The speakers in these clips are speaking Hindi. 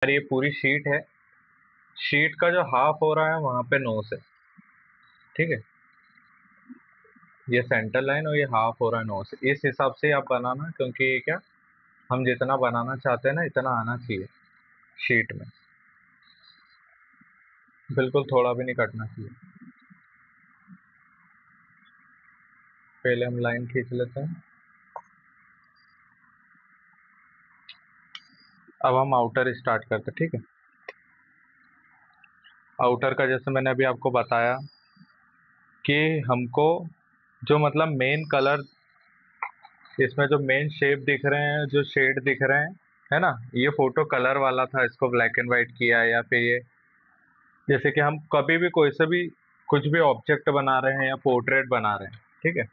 यार ये पूरी शीट है। शीट का जो हाफ हो रहा है वहां पे नोस है। ठीक है। ये सेंटर लाइन और ये हाफ हो रहा है नोस, इस हिसाब से आप बनाना, क्योंकि ये क्या, हम जितना बनाना चाहते हैं ना इतना आना चाहिए शीट में। बिल्कुल थोड़ा भी नहीं कटना चाहिए। पहले हम लाइन खींच लेते हैं। अब हम आउटर स्टार्ट करते हैं, ठीक है। आउटर का जैसे मैंने अभी आपको बताया कि हमको जो मतलब मेन कलर, इसमें जो मेन शेप दिख रहे हैं, जो शेड दिख रहे हैं, है ना, ये फोटो कलर वाला था, इसको ब्लैक एंड व्हाइट किया, या फिर ये जैसे कि हम कभी भी कोई से भी कुछ भी ऑब्जेक्ट बना रहे हैं या पोर्ट्रेट बना रहे हैं, ठीक है,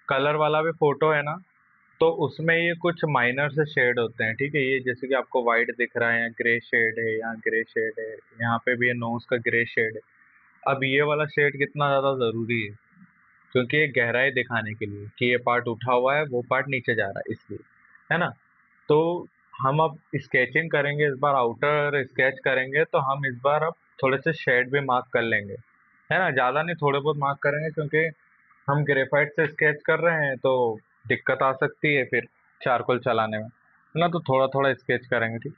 कलर वाला भी फोटो है ना, तो उसमें ये कुछ माइनर से शेड होते हैं, ठीक है। ये जैसे कि आपको व्हाइट दिख रहा है, या ग्रे शेड है, यहाँ ग्रे शेड है, यहाँ पे भी ये नोज का ग्रे शेड है। अब ये वाला शेड कितना ज्यादा जरूरी है, क्योंकि ये गहराई दिखाने के लिए कि ये पार्ट उठा हुआ है, वो पार्ट नीचे जा रहा है, इसलिए, है ना। तो हम अब स्केचिंग करेंगे, इस बार आउटर स्केच करेंगे, तो हम इस बार अब थोड़े से शेड भी मार्क कर लेंगे, है ना, ज्यादा नहीं, थोड़े बहुत मार्क करेंगे, क्योंकि हम ग्रेफाइट से स्केच कर रहे हैं तो दिक्कत आ सकती है फिर चारकोल चलाने में, है ना, तो थोड़ा थोड़ा स्केच करेंगे, ठीक।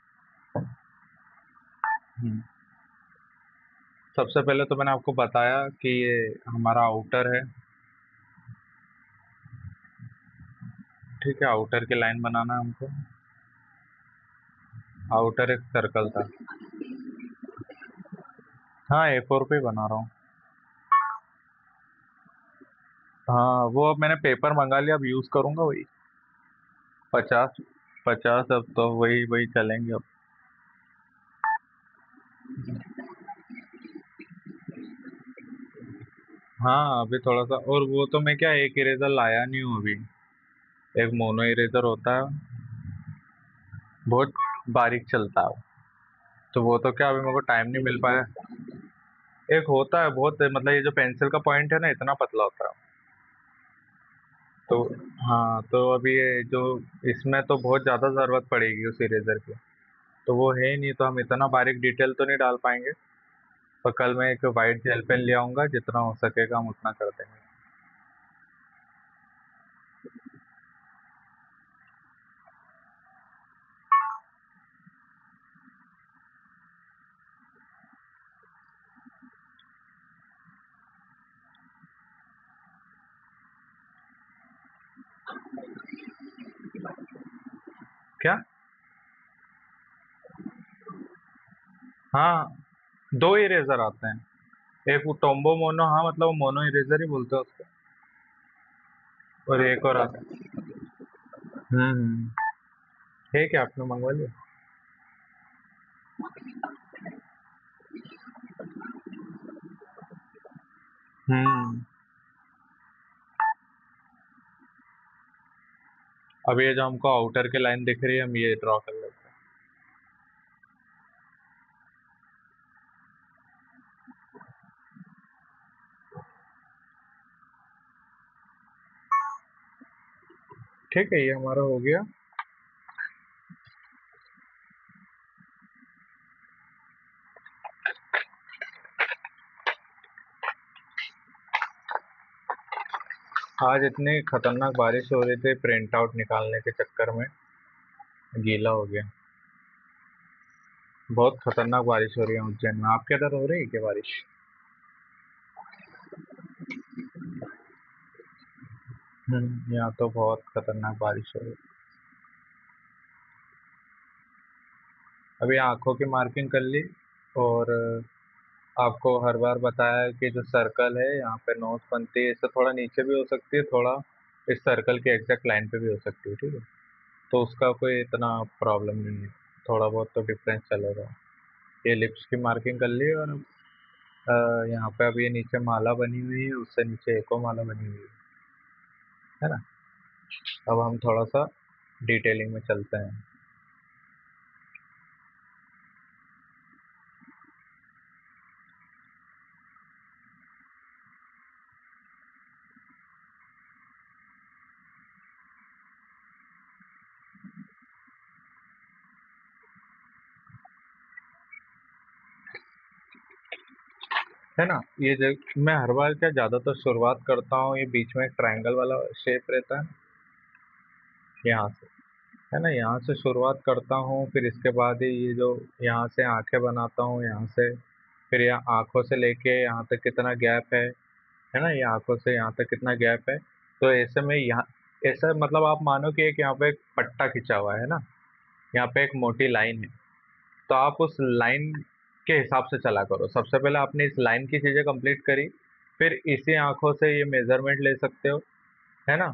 हम्म। सबसे पहले तो मैंने आपको बताया कि ये हमारा आउटर है, ठीक है। आउटर की लाइन बनाना है हमको। आउटर एक सर्कल था। हाँ, A4 पे ही बना रहा हूँ। हाँ, वो अब मैंने पेपर मंगा लिया, अब यूज करूंगा वही। 50। 50, अब तो वही वही चलेंगे अब। हाँ, अभी थोड़ा सा, और वो तो मैं क्या, एक इरेजर लाया नहीं हूँ अभी। एक मोनो इरेजर होता है, बहुत बारीक चलता है वो। तो वो तो क्या, अभी मेरे को टाइम नहीं मिल पाया। एक होता है बहुत, मतलब ये जो पेंसिल का पॉइंट है ना, इतना पतला होता है। तो हाँ, तो अभी ये जो, इसमें तो बहुत ज्यादा जरूरत पड़ेगी उस इरेजर की। तो वो है ही नहीं, तो हम इतना बारीक डिटेल तो नहीं डाल पाएंगे। पर कल मैं एक वाइट जेल पेन ले आऊंगा, जितना हो सकेगा हम उतना कर देंगे। क्या? हाँ, दो इरेजर आते हैं। एक वो टोम्बो मोनो, हाँ मतलब वो मोनो इरेजर ही बोलते हैं उसको। और एक और आता है। ठीक है, आपने मंगवा लिया। हम्म। अब ये जो हमको आउटर की लाइन दिख रही है, हम ये ड्रॉ कर लेते हैं। ठीक है, ये हमारा हो गया। आज इतनी खतरनाक बारिश हो रही थी, प्रिंट आउट निकालने के चक्कर में गीला हो गया। बहुत खतरनाक बारिश हो रही है उज्जैन में। आपके इधर हो रही है क्या बारिश? यहाँ तो बहुत खतरनाक बारिश हो रही है। अभी आंखों की मार्किंग कर ली, और आपको हर बार बताया है कि जो सर्कल है यहाँ पे नोज बनती है, इससे थोड़ा नीचे भी हो सकती है, थोड़ा इस सर्कल के एग्जैक्ट लाइन पे भी हो सकती है, ठीक है। तो उसका कोई इतना प्रॉब्लम नहीं है, थोड़ा बहुत तो डिफरेंस चलेगा। ये लिप्स की मार्किंग कर ली, और यहाँ पे अब ये नीचे माला बनी हुई है, उससे नीचे एक और माला बनी हुई है ना। अब हम थोड़ा सा डिटेलिंग में चलते हैं। है ना। मैं हर बार क्या ज्यादातर शुरुआत करता हूँ, ये बीच में एक ट्रायंगल वाला शेप रहता है यहाँ से, है ना, यहाँ से शुरुआत करता हूँ। फिर इसके बाद ही ये जो यहाँ से आंखें बनाता हूँ यहाँ से, फिर यहाँ आंखों से लेके यहाँ तक कितना गैप है ना, ये आंखों से यहाँ तक कितना गैप है। तो ऐसे में यहाँ, ऐसा मतलब आप मानो कि एक यहाँ पे एक पट्टा खिंचा हुआ है ना, यहाँ पे एक मोटी लाइन है। तो आप उस लाइन के हिसाब से चला करो। सबसे पहले आपने इस लाइन की चीजें कंप्लीट करी, फिर इसी आंखों से ये मेजरमेंट ले सकते हो, है ना।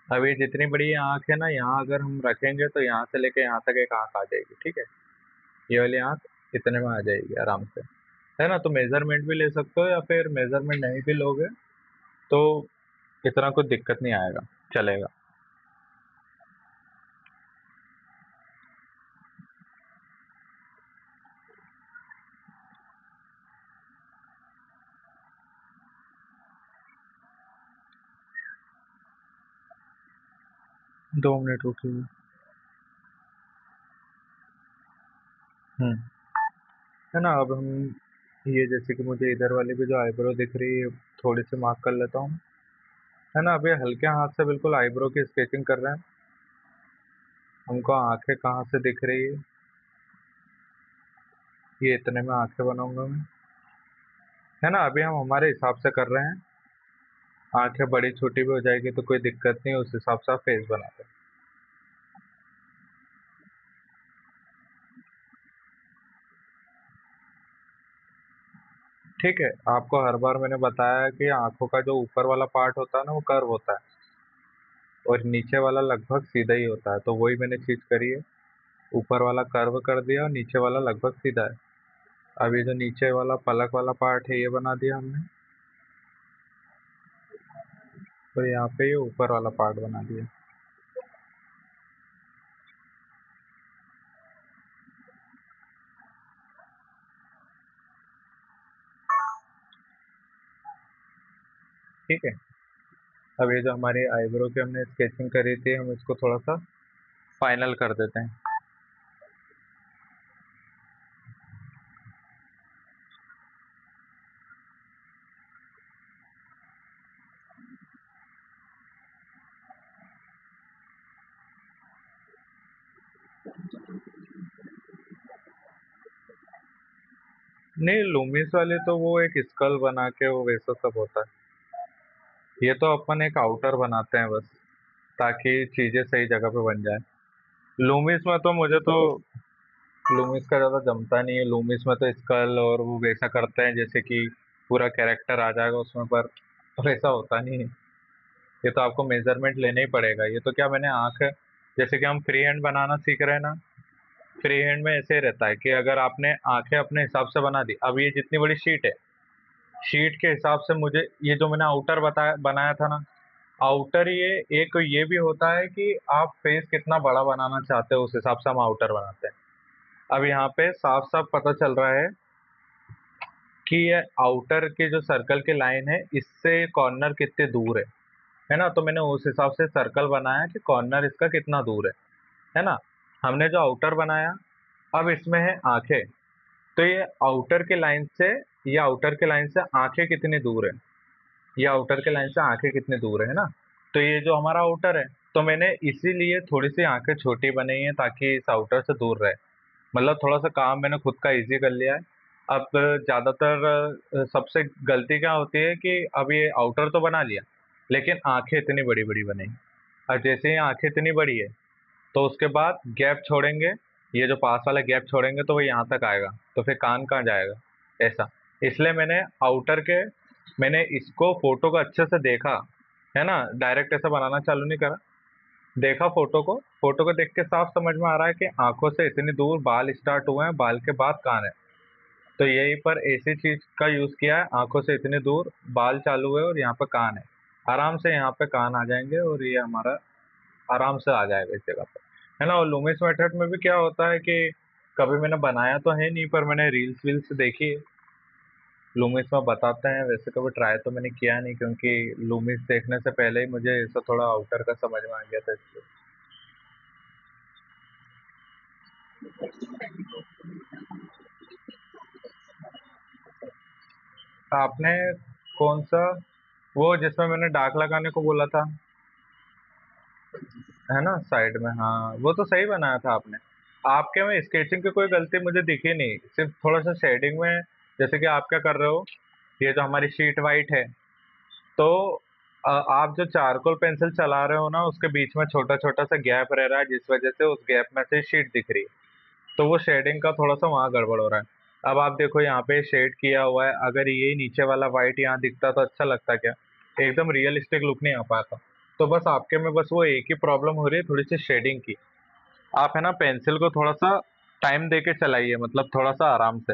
अब ये जितनी बड़ी ये आंख है ना, यहाँ अगर हम रखेंगे तो यहाँ से लेके यहाँ तक एक आंख आ जाएगी, ठीक है। ये वाली आंख इतने में आ जाएगी आराम से, है ना। तो मेजरमेंट भी ले सकते हो, या फिर मेजरमेंट नहीं भी लोगे तो इतना कुछ दिक्कत नहीं आएगा, चलेगा। 2 मिनट रुकिए। हम्म। है ना, अब हम ये जैसे कि मुझे इधर वाली भी जो आईब्रो दिख रही है, थोड़ी सी मार्क कर लेता हूँ, है ना। अब ये हल्के हाथ से बिल्कुल आईब्रो की स्केचिंग कर रहे हैं। हमको आंखें कहाँ से दिख रही है, ये इतने में आंखें बनाऊंगा मैं, है ना। अभी हम हमारे हिसाब से कर रहे हैं, आंखें बड़ी छोटी भी हो जाएगी तो कोई दिक्कत नहीं, उस हिसाब से आप फेस बनाते हैं। ठीक है, आपको हर बार मैंने बताया कि आंखों का जो ऊपर वाला पार्ट होता है ना, वो कर्व होता है, और नीचे वाला लगभग सीधा ही होता है। तो वही मैंने चीज करी है, ऊपर वाला कर्व कर दिया और नीचे वाला लगभग सीधा है। अब ये जो नीचे वाला पलक वाला पार्ट है, ये बना दिया हमने, तो यहाँ पे ये ऊपर वाला पार्ट बना दिया। ठीक है, अब ये जो हमारी आईब्रो की हमने स्केचिंग करी थी, हम इसको थोड़ा सा फाइनल कर देते हैं। नहीं, लूमिस वाले तो वो एक स्कल बना के वो वैसा सब होता है। ये तो अपन एक आउटर बनाते हैं बस, ताकि चीजें सही जगह पे बन जाए। लूमिस में तो मुझे तो लूमिस का ज्यादा जमता नहीं है। लूमिस में तो स्कल और वो वैसा करते हैं जैसे कि पूरा कैरेक्टर आ जाएगा उसमें, पर वैसा होता नहीं है। ये तो आपको मेजरमेंट लेना ही पड़ेगा। ये तो क्या, मैंने आंख, जैसे कि हम फ्री हैंड बनाना सीख रहे हैं ना, फ्री हैंड में ऐसे ही रहता है कि अगर आपने आंखें अपने हिसाब से बना दी, अब ये जितनी बड़ी शीट है, शीट के हिसाब से मुझे ये जो मैंने आउटर बताया बनाया था ना, आउटर ये एक ये भी होता है कि आप फेस कितना बड़ा बनाना चाहते हो, उस हिसाब से हम आउटर बनाते हैं। अब यहाँ पे साफ साफ पता चल रहा है कि ये आउटर के जो सर्कल की लाइन है, इससे कॉर्नर कितने दूर है ना। तो मैंने उस हिसाब से सर्कल बनाया कि कॉर्नर इसका कितना दूर है ना। हमने जो आउटर बनाया, अब इसमें है आंखें। तो ये आउटर के लाइन से आंखें कितनी दूर है, ये आउटर के लाइन से आंखें कितनी दूर है ना। तो ये जो हमारा आउटर है, तो मैंने इसीलिए थोड़ी सी आंखें छोटी बनाई है ताकि इस आउटर से दूर रहे। मतलब थोड़ा सा काम मैंने खुद का इजी कर लिया है। अब ज्यादातर सबसे गलती क्या होती है कि अब ये आउटर तो बना लिया, लेकिन आंखें इतनी बड़ी बड़ी बनाई। और जैसे ही आंखें इतनी बड़ी है, तो उसके बाद गैप छोड़ेंगे, ये जो पास वाला गैप छोड़ेंगे तो वो यहाँ तक आएगा, तो फिर कान कहाँ जाएगा, ऐसा। इसलिए मैंने इसको फोटो को अच्छे से देखा, है ना, डायरेक्ट ऐसा बनाना चालू नहीं करा। देखा फोटो को देख के साफ समझ में आ रहा है कि आंखों से इतनी दूर बाल स्टार्ट हुए हैं, बाल के बाद कान है। तो यहीं पर ऐसी चीज का यूज किया है, आंखों से इतनी दूर बाल चालू है और यहाँ पे कान है। आराम से यहाँ पे कान आ जाएंगे और ये हमारा आराम से आ जाएगा इस जगह पे, है ना। और लूमिस मेथड में भी क्या होता है कि कभी मैंने बनाया तो है नहीं, पर मैंने रील्स वील्स देखी है। लूमिस में बताते हैं, वैसे कभी ट्राई तो मैंने किया नहीं, क्योंकि लूमिस देखने से पहले ही मुझे ऐसा थोड़ा आउटर का समझ में आ गया था इसलिए। आपने कौन सा, वो जिसमें मैंने डार्क लगाने को बोला था, है ना साइड में, हाँ वो तो सही बनाया था आपने। आपके में स्केचिंग की कोई गलती मुझे दिखी नहीं, सिर्फ थोड़ा सा शेडिंग में। जैसे कि आप क्या कर रहे हो, ये जो हमारी शीट वाइट है, तो आप जो चारकोल पेंसिल चला रहे हो ना, उसके बीच में छोटा छोटा सा गैप रह रहा है, जिस वजह से उस गैप में से शीट दिख रही है। तो वो शेडिंग का थोड़ा सा वहां गड़बड़ हो रहा है। अब आप देखो यहाँ पे शेड किया हुआ है, अगर ये नीचे वाला वाइट यहाँ दिखता तो अच्छा लगता क्या, एकदम रियलिस्टिक लुक नहीं आ पाता। तो बस आपके में बस वो एक ही प्रॉब्लम हो रही है, थोड़ी सी शेडिंग की। आप है ना पेंसिल को थोड़ा सा टाइम दे के चलाइए, मतलब थोड़ा सा आराम से।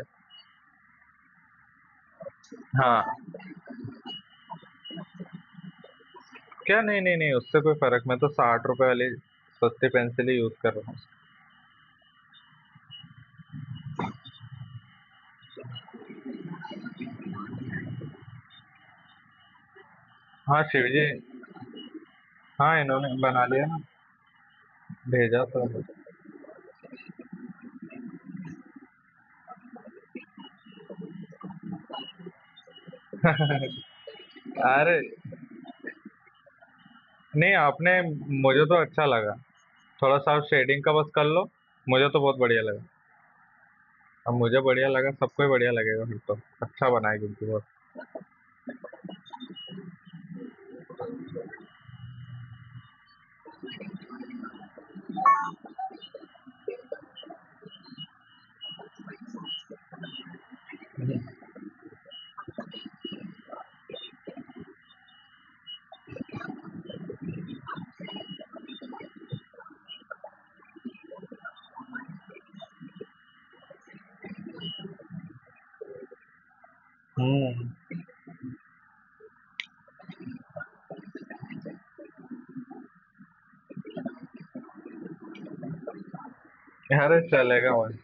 हाँ, क्या, नहीं नहीं नहीं, उससे कोई फर्क, मैं तो 60 रुपए वाली सस्ती पेंसिल ही यूज कर रहा हूँ। हाँ शिव जी। हाँ इन्होंने बना लिया ना, भेजा तो। अरे नहीं, आपने, मुझे तो अच्छा लगा। थोड़ा सा शेडिंग का बस कर लो, मुझे तो बहुत बढ़िया लगा। अब मुझे बढ़िया लगा, सबको ही बढ़िया लगेगा फिर तो। अच्छा बनाए क्योंकि बहुत। हम्म। अरे चलेगा भाई।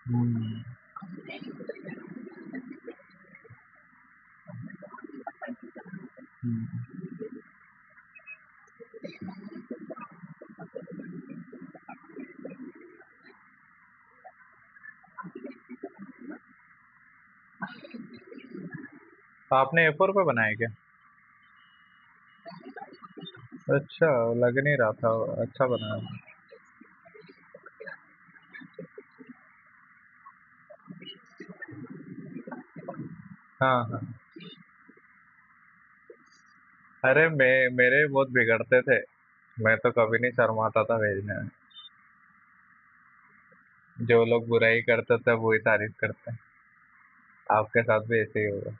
हम्म। हम्म। आपने A4 पे बनाया क्या? अच्छा, लग नहीं रहा था, अच्छा बनाया। हाँ हाँ। अरे मेरे बहुत बिगड़ते थे, मैं तो कभी नहीं शर्माता था भेजने में। जो लोग बुराई करते थे वही तारीफ करते हैं। आपके साथ भी ऐसे ही होगा।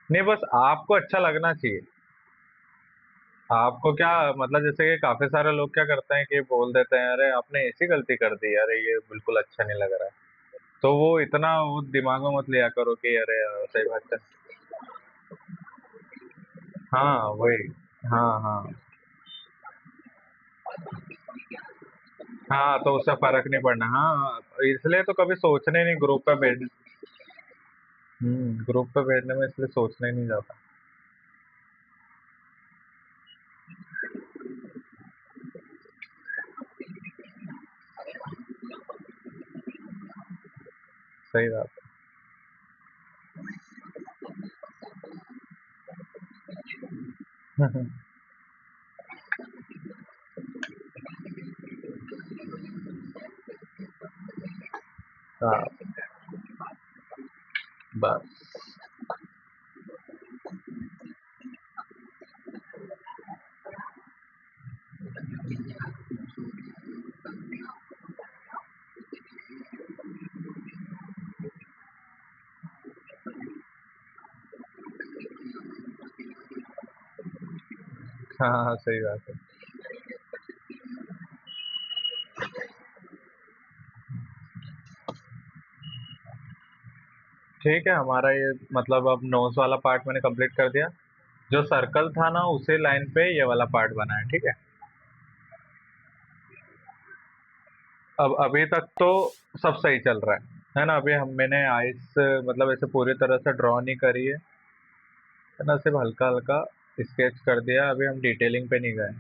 नहीं, बस आपको अच्छा लगना चाहिए। आपको क्या, मतलब जैसे कि काफी सारे लोग क्या करते हैं कि बोल देते हैं, अरे आपने ऐसी गलती कर दी, अरे ये बिल्कुल अच्छा नहीं लग रहा है। तो वो इतना वो दिमाग में मत लिया करो कि अरे सही बात है। हाँ वही। हाँ हाँ। हाँ तो उससे फर्क नहीं पड़ना, हाँ। इसलिए तो कभी सोचने नहीं ग्रुप पे भेज। ग्रुप पे भेजने में इसलिए सोचने नहीं जाता। सही बात है। हाँ बस। हाँ हाँ सही बात है। ठीक है, हमारा ये मतलब अब नोज वाला पार्ट मैंने कंप्लीट कर दिया। जो सर्कल था ना, उसी लाइन पे ये वाला पार्ट बना है, ठीक है। अब अभी तक तो सब सही चल रहा है ना। अभी हम मैंने आइस मतलब ऐसे पूरी तरह से ड्रॉ नहीं करी है ना, सिर्फ हल्का हल्का स्केच कर दिया। अभी हम डिटेलिंग पे नहीं गए,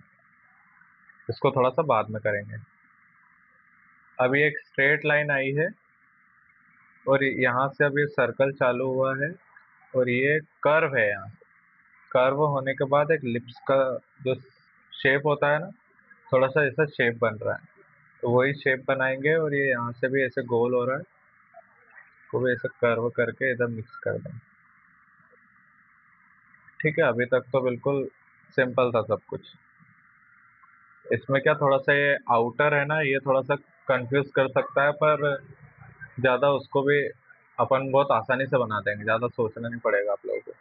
इसको थोड़ा सा बाद में करेंगे। अभी एक स्ट्रेट लाइन आई है और यहाँ से अभी सर्कल चालू हुआ है और ये कर्व है। यहाँ कर्व होने के बाद एक लिप्स का जो शेप होता है ना, थोड़ा सा ऐसा शेप बन रहा है, तो वही शेप बनाएंगे। और ये यहाँ से भी ऐसे गोल हो रहा है, वो भी ऐसे कर्व करके इधर मिक्स कर देंगे। ठीक है, अभी तक तो बिल्कुल सिंपल था सब कुछ। इसमें क्या थोड़ा सा ये आउटर है ना, ये थोड़ा सा कंफ्यूज कर सकता है, पर ज़्यादा उसको भी अपन बहुत आसानी से बना देंगे, ज़्यादा सोचना नहीं पड़ेगा आप लोगों को।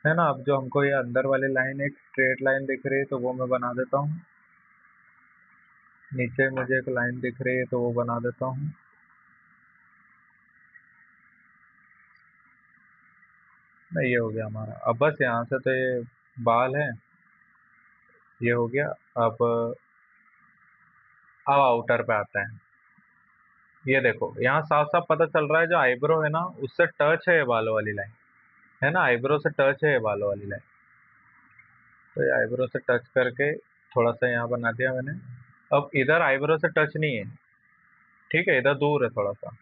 है ना। अब जो हमको ये अंदर वाली लाइन एक स्ट्रेट लाइन दिख रही है, तो वो मैं बना देता हूँ। नीचे मुझे एक लाइन दिख रही है, तो वो बना देता हूँ। नहीं, ये हो गया हमारा। अब बस यहाँ से तो ये बाल है, ये हो गया। अब अब आउटर पे आते हैं। ये देखो, यहाँ साफ साफ पता चल रहा है जो आईब्रो है ना, उससे टच है ये बालों वाली लाइन। है ना, आईब्रो से टच है ये बालों वाली लाइन। तो ये आईब्रो से टच करके थोड़ा सा यहाँ बना दिया मैंने। अब इधर आईब्रो से टच नहीं है, ठीक है, इधर दूर है थोड़ा सा।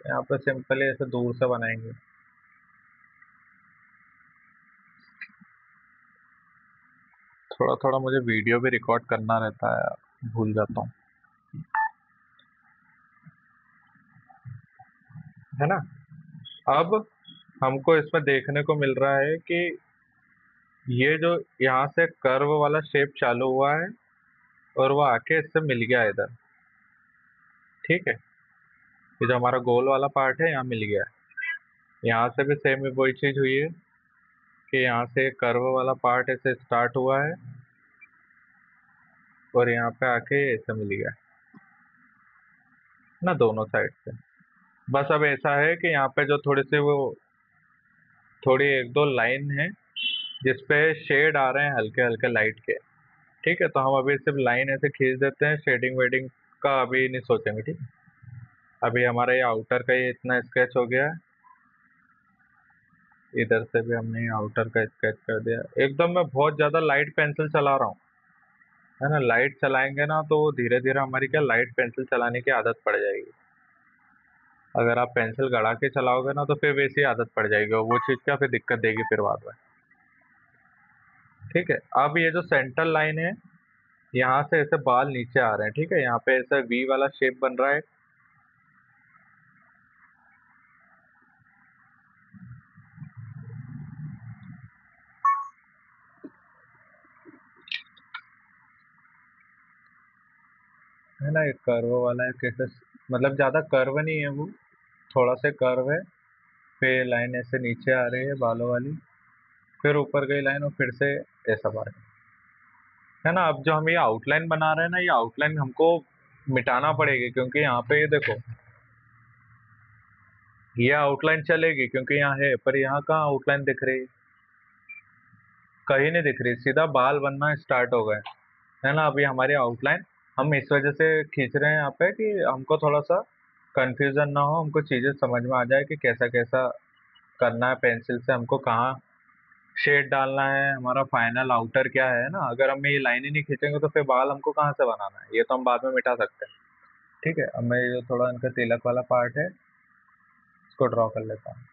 यहाँ पे सिंपली ऐसे दूर से बनाएंगे। थोड़ा थोड़ा मुझे वीडियो भी रिकॉर्ड करना रहता है यार, भूल जाता हूँ। है ना। अब हमको इसमें देखने को मिल रहा है कि ये जो यहाँ से कर्व वाला शेप चालू हुआ है और वो आके इससे मिल गया इधर। ठीक है, ये जो हमारा गोल वाला पार्ट है यहाँ मिल गया है। यहाँ से भी सेम वही चीज हुई है कि यहाँ से कर्व वाला पार्ट ऐसे स्टार्ट हुआ है और यहाँ पे आके ऐसे मिल गया ना, दोनों साइड से। बस अब ऐसा है कि यहाँ पे जो थोड़ी सी वो थोड़ी एक दो लाइन है जिसपे शेड आ रहे हैं हल्के हल्के लाइट के। ठीक है, तो हम अभी सिर्फ लाइन ऐसे खींच देते हैं, शेडिंग वेडिंग का अभी नहीं सोचेंगे। ठीक है, अभी हमारा ये आउटर का ये इतना स्केच हो गया है। इधर से भी हमने आउटर का स्केच कर दिया एकदम। मैं बहुत ज्यादा लाइट पेंसिल चला रहा हूँ, है ना। लाइट चलाएंगे ना तो धीरे धीरे हमारी क्या लाइट पेंसिल चलाने की आदत पड़ जाएगी। अगर आप पेंसिल गड़ा के चलाओगे ना तो फिर वैसी आदत पड़ जाएगी और वो चीज़ क्या फिर दिक्कत देगी फिर बाद में। ठीक है, अब ये जो सेंटर लाइन है, यहाँ से ऐसे बाल नीचे आ रहे हैं। ठीक है, यहाँ पे ऐसे वी वाला शेप बन रहा है ना। एक कर्व वाला है, कैसे मतलब ज्यादा कर्व नहीं है वो, थोड़ा सा कर्व है। फिर लाइन ऐसे नीचे आ रही है बालों वाली, फिर ऊपर गई लाइन और फिर से ऐसा बाल। है ना। अब जो हम ये आउटलाइन बना रहे हैं ना, ये आउटलाइन हमको मिटाना पड़ेगी, क्योंकि यहाँ पे ये देखो, ये आउटलाइन चलेगी क्योंकि यहाँ है, पर यहाँ कहाँ आउटलाइन दिख रही है? कहीं नहीं दिख रही, सीधा बाल बनना स्टार्ट हो गए। है ना। अभी हमारी आउटलाइन हम इस वजह से खींच रहे हैं यहाँ पे कि हमको थोड़ा सा कंफ्यूजन ना हो, हमको चीजें समझ में आ जाए कि कैसा कैसा करना है पेंसिल से, हमको कहाँ शेड डालना है, हमारा फाइनल आउटर क्या है ना। अगर हम ये लाइन ही नहीं खींचेंगे तो फिर बाल हमको कहाँ से बनाना है, ये तो हम बाद में मिटा सकते हैं। ठीक है, अब मैं ये जो थोड़ा इनका तिलक वाला पार्ट है इसको ड्रॉ कर लेता हूँ।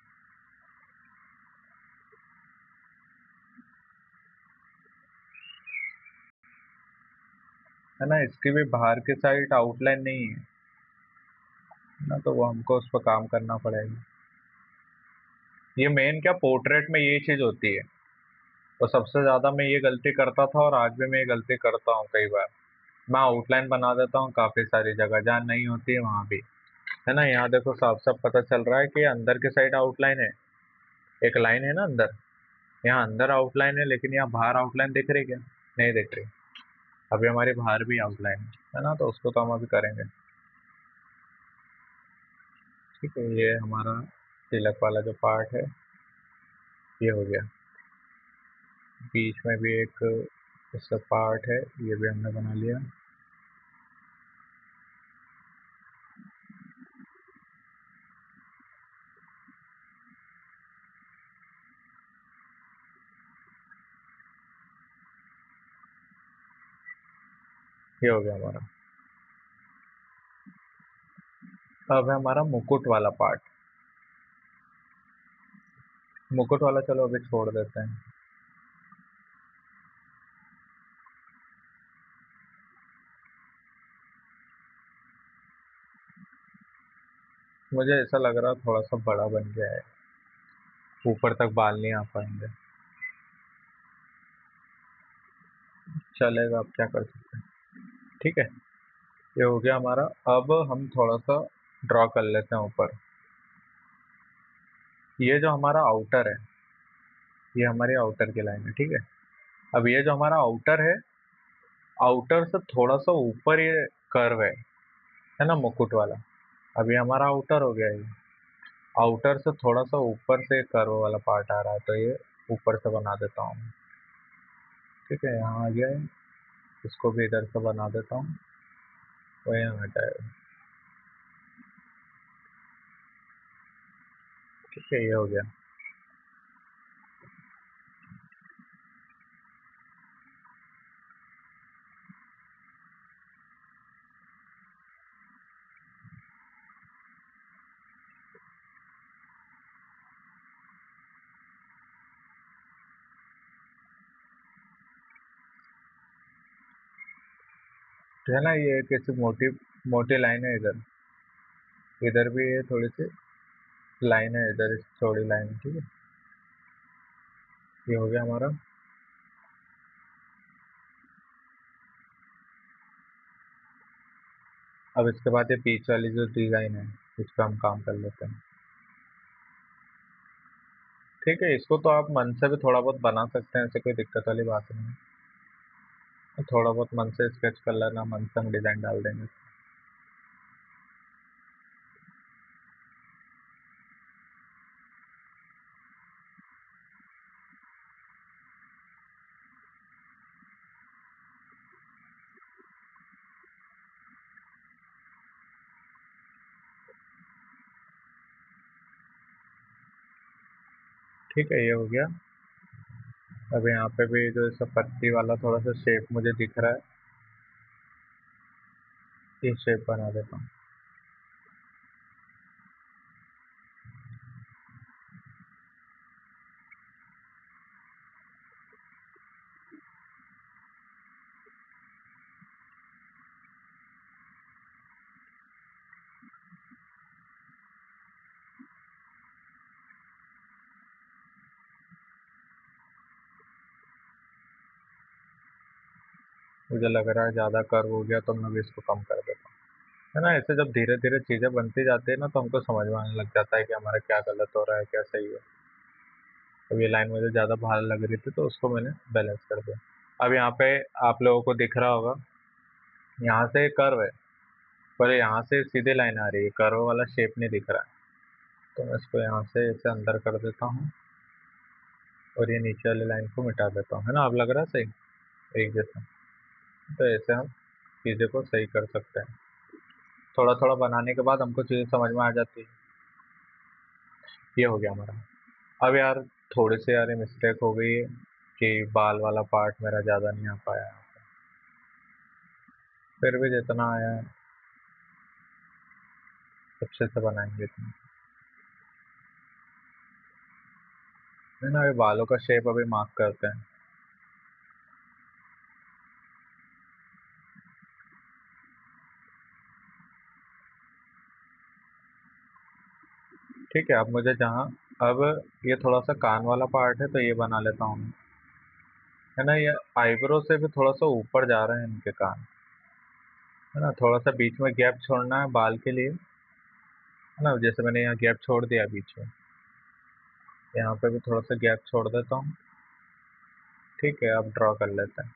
है ना, इसकी भी बाहर की साइड आउटलाइन नहीं है ना, तो वो हमको उस पर काम करना पड़ेगा। ये मेन क्या पोर्ट्रेट में ये चीज होती है, तो सबसे ज्यादा मैं ये गलती करता था और आज भी मैं ये गलती करता हूँ कई बार। मैं आउटलाइन बना देता हूँ काफी सारी जगह, जहाँ नहीं होती है वहां भी। है ना, यहाँ देखो साफ साफ पता चल रहा है कि अंदर की साइड आउटलाइन है, एक लाइन है ना अंदर। यहाँ अंदर आउटलाइन है, लेकिन यहाँ बाहर आउटलाइन दिख रही क्या? नहीं दिख रही। अभी हमारे बाहर भी आउटलाइन है ना, तो उसको तो हम अभी करेंगे। ठीक है, ये हमारा तिलक वाला जो पार्ट है ये हो गया। बीच में भी एक इसका पार्ट है, ये भी हमने बना लिया। ये हो गया हमारा। अब है हमारा मुकुट वाला पार्ट। मुकुट वाला चलो अभी छोड़ देते हैं। मुझे ऐसा लग रहा थोड़ा सा बड़ा बन गया है, ऊपर तक बाल नहीं आ पाएंगे। चलेगा, अब क्या कर सकते हैं। ठीक है, ये हो गया हमारा। अब हम थोड़ा सा ड्रॉ कर लेते हैं ऊपर। ये जो हमारा आउटर है, ये हमारी आउटर की लाइन है। ठीक है, अब ये जो हमारा आउटर है, आउटर से थोड़ा सा ऊपर ये कर्व है ना, मुकुट वाला। अब ये हमारा आउटर हो गया। ये आउटर से थोड़ा सा ऊपर से कर्व वाला पार्ट आ रहा है, तो ये ऊपर से बना देता हूँ। ठीक है, यहाँ आ गया है। इसको भी इधर से बना देता हूँ, तो यहाँ आ जाएगा। ठीक है, ये हो गया। तो है ना, ये कैसी मोटी मोटी लाइन है इधर। इधर भी ये थोड़ी सी लाइन है, इधर चौड़ी लाइन। ठीक है, ये हो गया हमारा। अब इसके बाद ये बीच वाली जो डिजाइन है, इस पर हम काम कर लेते हैं। ठीक है, इसको तो आप मन से भी थोड़ा बहुत बना सकते हैं, ऐसे कोई दिक्कत वाली बात नहीं है। थोड़ा बहुत मन से स्केच कर लेना, मन से हम डिजाइन डाल देंगे। ठीक है, ये हो गया। अब यहाँ पे भी जो ऐसा पत्ती वाला थोड़ा सा शेप मुझे दिख रहा है, ये शेप बना देता हूँ। मुझे लग रहा है ज़्यादा कर्व हो गया, तो मैं भी इसको कम कर देता हूँ। है ना, ऐसे जब धीरे धीरे चीज़ें बनती जाती है ना, तो हमको समझ में आने लग जाता है कि हमारा क्या गलत हो रहा है, क्या सही है। अब ये लाइन मुझे ज़्यादा भार लग रही थी, तो उसको मैंने बैलेंस कर दिया। अब यहाँ पे आप लोगों को दिख रहा होगा, यहाँ से कर्व है, पर यहाँ से सीधे लाइन आ रही है, कर्व वाला शेप नहीं दिख रहा है। तो मैं इसको यहाँ से ऐसे अंदर कर देता हूँ, और ये नीचे वाली लाइन को मिटा देता हूँ। है ना, अब लग रहा है सही, एक जैसा। तो ऐसे हम चीज़ें को सही कर सकते हैं। थोड़ा थोड़ा बनाने के बाद हमको चीज़ें समझ में आ जाती है। ये हो गया हमारा। अब यार, थोड़ी सी यार मिस्टेक हो गई है कि बाल वाला पार्ट मेरा ज़्यादा नहीं आ पाया। फिर भी जितना आया है अच्छे से बनाएंगे इतना। है ना, ये बालों का शेप अभी मार्क करते हैं। ठीक है, अब मुझे जहाँ, अब ये थोड़ा सा कान वाला पार्ट है, तो ये बना लेता हूँ मैं। है ना, ये आईब्रो से भी थोड़ा सा ऊपर जा रहे हैं इनके कान। है ना, थोड़ा सा बीच में गैप छोड़ना है बाल के लिए। है ना, जैसे मैंने यहाँ गैप छोड़ दिया बीच में, यहाँ पे भी थोड़ा सा गैप छोड़ देता हूँ। ठीक है, अब ड्रॉ कर लेते हैं।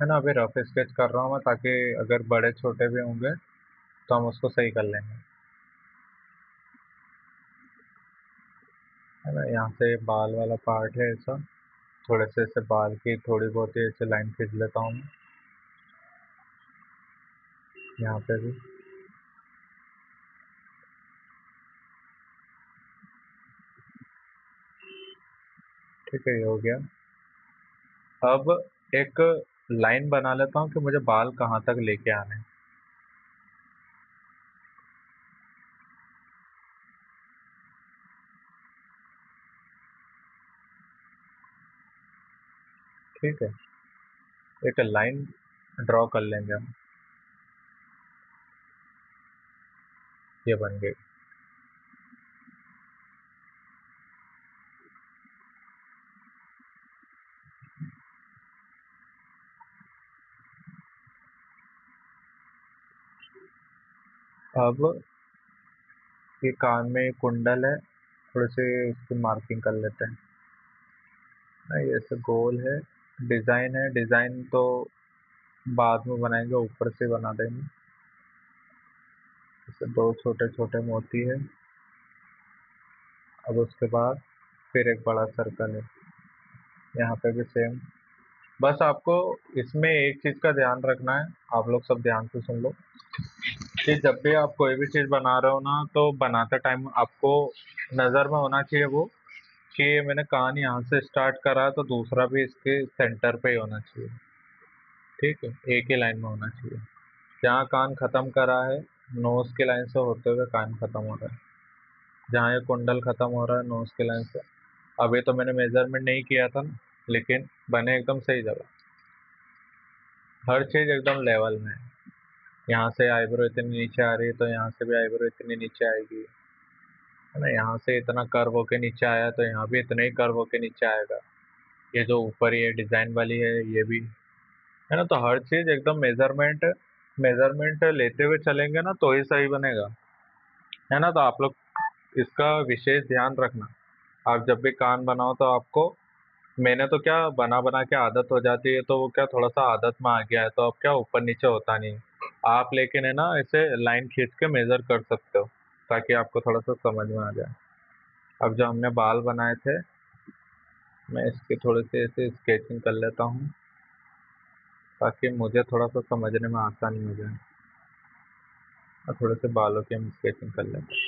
है ना। अभी रफ स्केच कर रहा हूँ मैं, ताकि अगर बड़े छोटे भी होंगे तो हम उसको सही कर लेंगे। है ना, यहाँ से बाल वाला पार्ट है ऐसा, थोड़े से ऐसे बाल की थोड़ी बहुत ही ऐसे लाइन खींच लेता हूँ मैं, यहाँ पे भी। ठीक है, ये हो गया। अब एक लाइन बना लेता हूँ कि मुझे बाल कहाँ तक लेके आने हैं। ठीक है, एक लाइन ड्रॉ कर लेंगे हम। ये बन गई। अब ये कान में कुंडल है, थोड़े से इसकी मार्किंग कर लेते हैं। ये ऐसे गोल है, डिज़ाइन है, डिज़ाइन तो बाद में बनाएंगे, ऊपर से बना देंगे। जैसे दो छोटे छोटे मोती है। अब उसके बाद फिर एक बड़ा सर्कल है, यहाँ पे भी सेम। बस आपको इसमें एक चीज़ का ध्यान रखना है, आप लोग सब ध्यान से सुन लो, कि जब भी आप कोई भी चीज़ बना रहे हो ना, तो बनाते टाइम आपको नज़र में होना चाहिए वो, कि ये मैंने कान यहाँ से स्टार्ट करा है तो दूसरा भी इसके सेंटर पे ही होना चाहिए। ठीक है, एक ही लाइन में होना चाहिए। जहाँ कान खत्म करा है, नोज की लाइन से होते हुए कान खत्म हो रहा है। जहाँ ये कुंडल खत्म हो रहा है नोज की लाइन से। अभी तो मैंने मेजरमेंट नहीं किया था ना, लेकिन बने एकदम सही जगह। हर चीज एकदम लेवल में है। यहाँ से आईब्रो इतनी नीचे आ रही है तो यहाँ से भी आईब्रो इतनी नीचे आएगी। है ना, यहाँ से इतना कर्व होके नीचे आया तो यहाँ भी इतना ही कर्व होके नीचे आएगा। ये जो ऊपर ये डिजाइन वाली है ये भी। है ना, तो हर चीज एकदम मेजरमेंट मेजरमेंट लेते हुए चलेंगे ना तो ही सही बनेगा। है ना, तो आप लोग इसका विशेष ध्यान रखना। आप जब भी कान बनाओ तो आपको, मैंने तो क्या बना बना के आदत हो जाती है, तो वो क्या थोड़ा सा आदत में आ गया है, तो अब क्या ऊपर नीचे होता नहीं। आप लेकिन है ना ऐसे लाइन खींच के मेजर कर सकते हो, ताकि आपको थोड़ा सा समझ में आ जाए। अब जो हमने बाल बनाए थे, मैं इसके थोड़े से ऐसे स्केचिंग कर लेता हूँ, ताकि मुझे थोड़ा सा समझने में आसानी हो जाए। और थोड़े से बालों की हम स्केचिंग कर लेते हैं।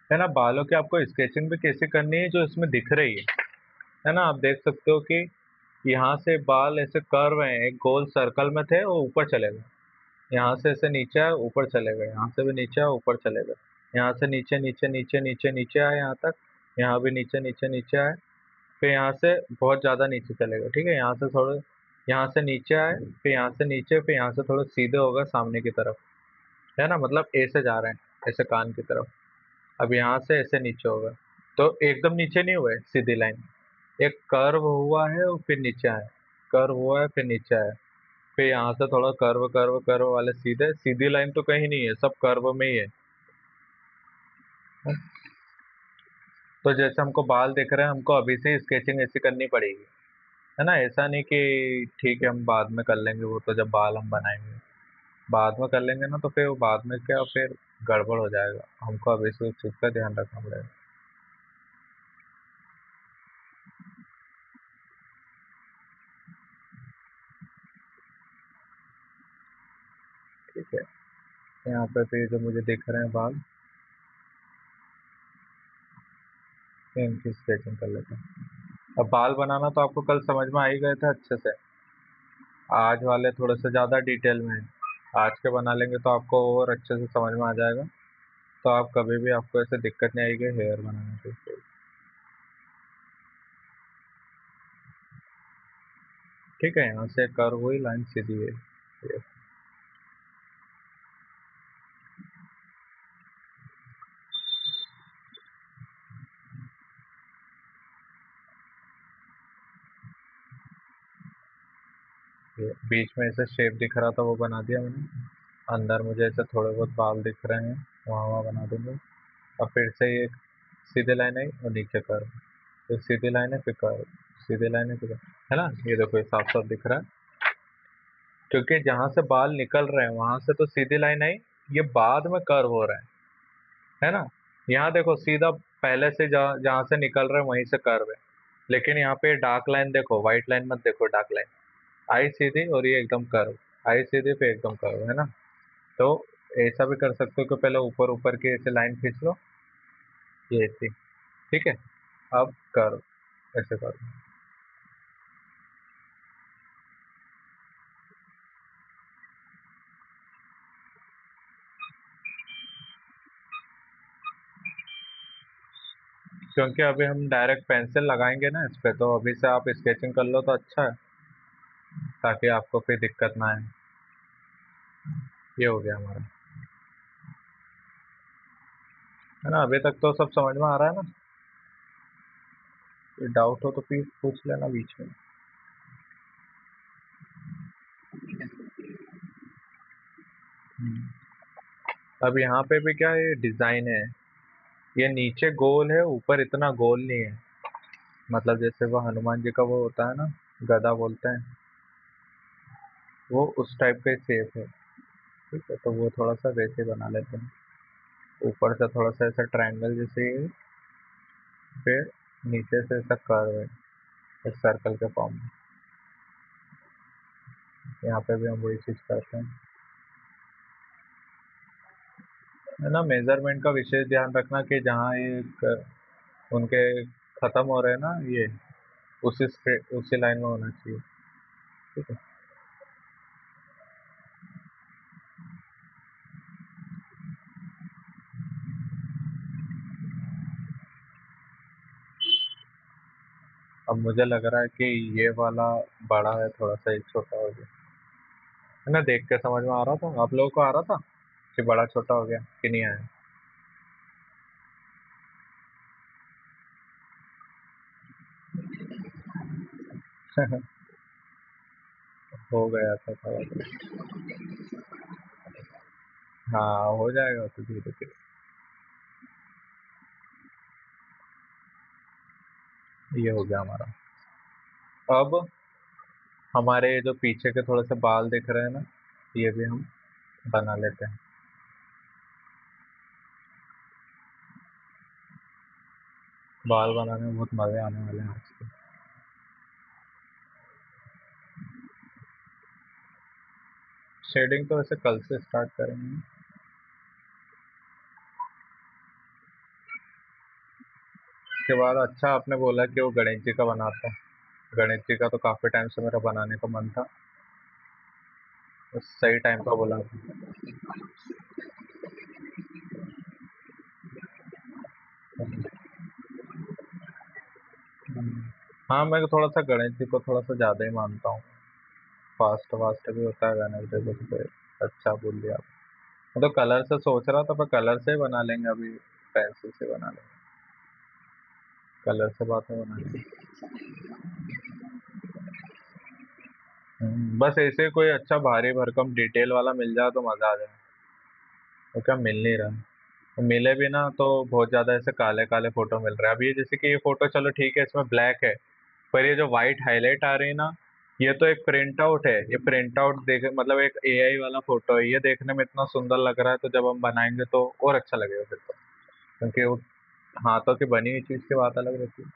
है ना, बालों की आपको स्केचिंग भी कैसे करनी है जो इसमें दिख रही है ना। आप देख सकते हो कि यहाँ से बाल ऐसे कर्व हैं, एक गोल सर्कल में थे वो ऊपर चले गए। यहाँ से ऐसे नीचे आए ऊपर चले गए, यहाँ से भी नीचे आए ऊपर चले गए, यहाँ से नीचे नीचे नीचे नीचे नीचे आए यहाँ तक, यहाँ भी नीचे नीचे नीचे आए, फिर यहाँ से बहुत ज़्यादा नीचे चले गए। ठीक है, यहाँ से थोड़े, यहाँ से नीचे आए, फिर यहाँ से नीचे, फिर यहाँ से थोड़े सीधे हो गए सामने की तरफ। है ना, मतलब ए से जा रहे हैं ऐसे कान की तरफ। अब यहाँ से ऐसे नीचे हो गए, तो एकदम नीचे नहीं हुए सीधी लाइन, एक कर्व हुआ है और फिर नीचे आए, कर्व हुआ है फिर नीचे आए, फिर यहाँ से थोड़ा कर्व कर्व कर्व वाले सीधे, सीधी लाइन तो कहीं नहीं है, सब कर्व में ही है। तो जैसे हमको बाल दिख रहे हैं, हमको अभी से स्केचिंग ऐसी करनी पड़ेगी। है ना, ऐसा नहीं कि ठीक है हम बाद में कर लेंगे, वो तो जब बाल हम बनाएंगे बाद में कर लेंगे ना, तो फिर वो बाद में क्या फिर गड़बड़ हो जाएगा। हमको अभी से उस चीज़ का ध्यान रखना पड़ेगा। ठीक है, यहाँ पे फिर जो मुझे दिख रहे हैं बाल, इनकी स्केचिंग कर लेते हैं। अब बाल बनाना तो आपको कल समझ में आ ही गए थे अच्छे से। आज वाले थोड़े से ज़्यादा डिटेल में हैं। आज के बना लेंगे तो आपको और अच्छे से समझ में आ जाएगा। तो आप कभी भी, आपको ऐसे दिक्कत नहीं आएगी हेयर बनाने की। ठीक है, यहाँ से कर्व हुई लाइन सीधी है ये। ये बीच में ऐसे शेप दिख रहा था वो बना दिया मैंने। अंदर मुझे ऐसे थोड़े बहुत बाल दिख रहे हैं, वहाँ वहाँ बना दूंगा। और फिर से ये सीधे लाइन है और नीचे कर्व, फिर सीधी लाइन है फिर कर्व, सीधी लाइन है फिर है ना, ये देखो ये साफ साफ दिख रहा है। क्योंकि जहाँ से बाल निकल रहे हैं वहां से तो सीधी लाइन आई, ये बाद में कर्व हो रहा है ना। यहाँ देखो सीधा पहले से जहाँ जहाँ से निकल रहे हैं वहीं से कर्व है। लेकिन यहाँ पे डार्क लाइन देखो, व्हाइट लाइन मत देखो, डार्क लाइन आई सीधी और ये एकदम कर्व, आई सीधी पे एकदम कर्व, है ना। तो ऐसा भी कर सकते हो कि पहले ऊपर ऊपर की ऐसे लाइन खींच लो, ये ऐसी, ठीक है। अब कर्व ऐसे करो। क्योंकि अभी हम डायरेक्ट पेंसिल लगाएंगे ना इस पे, तो अभी से आप स्केचिंग कर लो तो अच्छा है, ताकि आपको कोई दिक्कत ना आए। ये हो गया हमारा, है ना। अभी तक तो सब समझ में आ रहा है ना। कोई डाउट हो तो प्लीज पूछ लेना बीच में। हम्म। अब यहाँ पे भी क्या है, ये डिजाइन है, ये नीचे गोल है ऊपर इतना गोल नहीं है। मतलब जैसे वो हनुमान जी का वो होता है ना, गदा बोलते हैं, वो उस टाइप का शेप है। ठीक है, तो वो थोड़ा सा वैसे बना लेते हैं। ऊपर से थोड़ा सा ऐसा ट्रायंगल जैसे ही है, फिर नीचे से ऐसा कर्व है एक सर्कल के फॉर्म में। यहाँ पे भी हम वही चीज करते हैं, है ना। मेजरमेंट का विशेष ध्यान रखना कि जहाँ ये उनके खत्म हो रहे हैं ना, ये उसी लाइन में होना चाहिए। ठीक है। अब मुझे लग रहा है कि ये वाला बड़ा है, थोड़ा सा एक छोटा हो गया, है ना। देख के समझ में आ रहा था, आप लोगों को आ रहा था कि बड़ा छोटा हो गया कि नहीं आया। हो गया था थोड़ा सा। हाँ हो जाएगा तो धीरे धीरे। ये हो गया हमारा। अब हमारे जो पीछे के थोड़े से बाल दिख रहे हैं ना, ये भी हम बना लेते हैं। बाल बनाने में बहुत मजे आने वाले हैं आज के। शेडिंग तो वैसे कल से स्टार्ट करेंगे। उसके बाद अच्छा आपने बोला कि वो गणेश जी का बनाता है। गणेश जी का तो काफी टाइम से मेरा बनाने का मन था, तो सही टाइम पर बोला आपने। हम्म। हाँ मैं थोड़ा सा गणेश जी को थोड़ा सा ज्यादा ही मानता हूँ। फास्ट फास्ट भी होता है गणेश जी को तो फिर। अच्छा बोल दिया आप। मैं तो कलर से सोच रहा था, पर कलर से ही बना लेंगे अभी, पेंसिल से बना लेंगे। कलर से बाद में बना लेंगे। बस ऐसे कोई अच्छा भारी भरकम डिटेल वाला मिल जाए तो मजा आ जाए। तो क्या मिल नहीं रहा, तो मिले भी ना तो बहुत ज्यादा ऐसे काले काले फोटो मिल रहे हैं। अभी जैसे कि ये फोटो चलो ठीक है इसमें ब्लैक है, पर ये जो व्हाइट हाईलाइट आ रही है ना, ये तो एक प्रिंट आउट है। ये प्रिंट आउट देख मतलब एक एआई वाला फोटो है, ये देखने में इतना सुंदर लग रहा है, तो जब हम बनाएंगे तो और अच्छा लगेगा फिर तो। क्योंकि वो हाथों की बनी हुई चीज की बात अलग रहती है।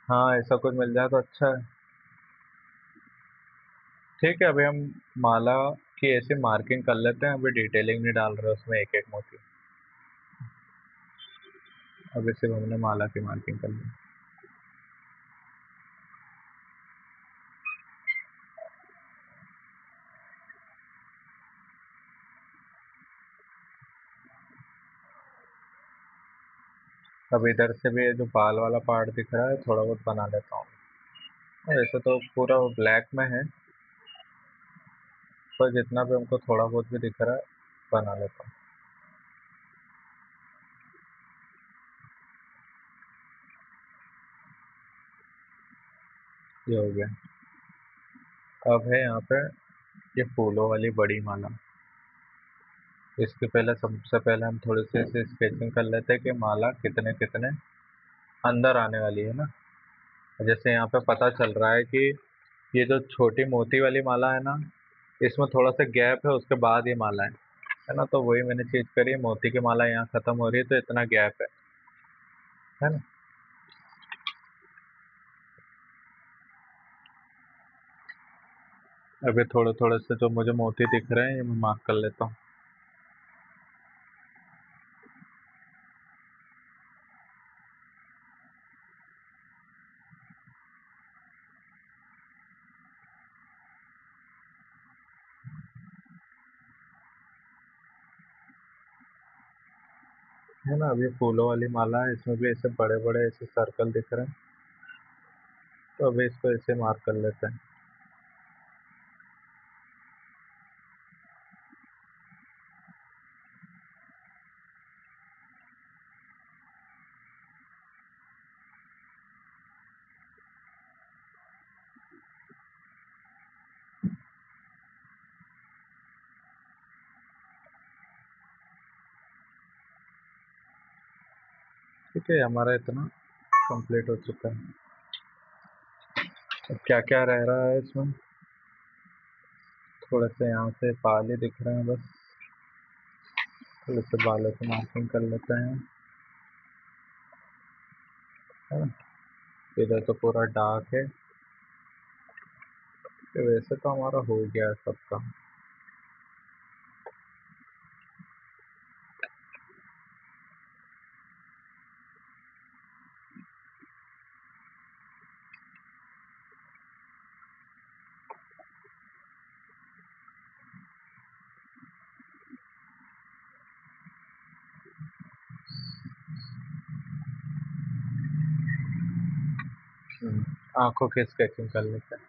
हाँ ऐसा कुछ मिल जाए तो अच्छा है। ठीक है, अभी हम माला की ऐसी मार्किंग कर लेते हैं, अभी डिटेलिंग नहीं डाल रहे उसमें एक एक मोती। अभी सिर्फ हमने माला की मार्किंग कर ली। अब इधर से भी ये जो बाल वाला पार्ट दिख रहा है थोड़ा बहुत बना लेता हूँ। वैसे तो पूरा ब्लैक में है, पर जितना भी हमको थोड़ा बहुत भी दिख रहा है बना लेता हूँ। ये हो गया। अब है यहाँ पे ये फूलों वाली बड़ी माला। इसके पहले सबसे पहले हम थोड़े से ऐसे स्केचिंग कर लेते हैं कि माला कितने कितने अंदर आने वाली है ना। जैसे यहाँ पे पता चल रहा है कि ये जो छोटी मोती वाली माला है ना, इसमें थोड़ा सा गैप है, उसके बाद ये माला है ना। तो वही मैंने चीज करी, मोती की माला यहाँ खत्म हो रही है तो इतना गैप है ना। अभी थोड़े थोड़े से जो मुझे मोती दिख रहे हैं ये मैं मार्क कर लेता हूँ। है ना, अभी फूलों वाली माला है, इसमें भी ऐसे बड़े बड़े ऐसे सर्कल दिख रहे हैं। तो अभी इसको ऐसे मार्क कर लेते हैं। ठीक है, हमारा इतना कंप्लीट हो चुका है। अब क्या क्या रह रहा है इसमें, थोड़े से यहाँ से बाल ही दिख रहे हैं बस। थोड़े से बालों को मार्किंग कर लेते हैं, है ना। इधर तो पूरा डार्क है। तो वैसे तो हमारा हो गया है सबका। आंखों की स्केचिंग कर लेते हैं।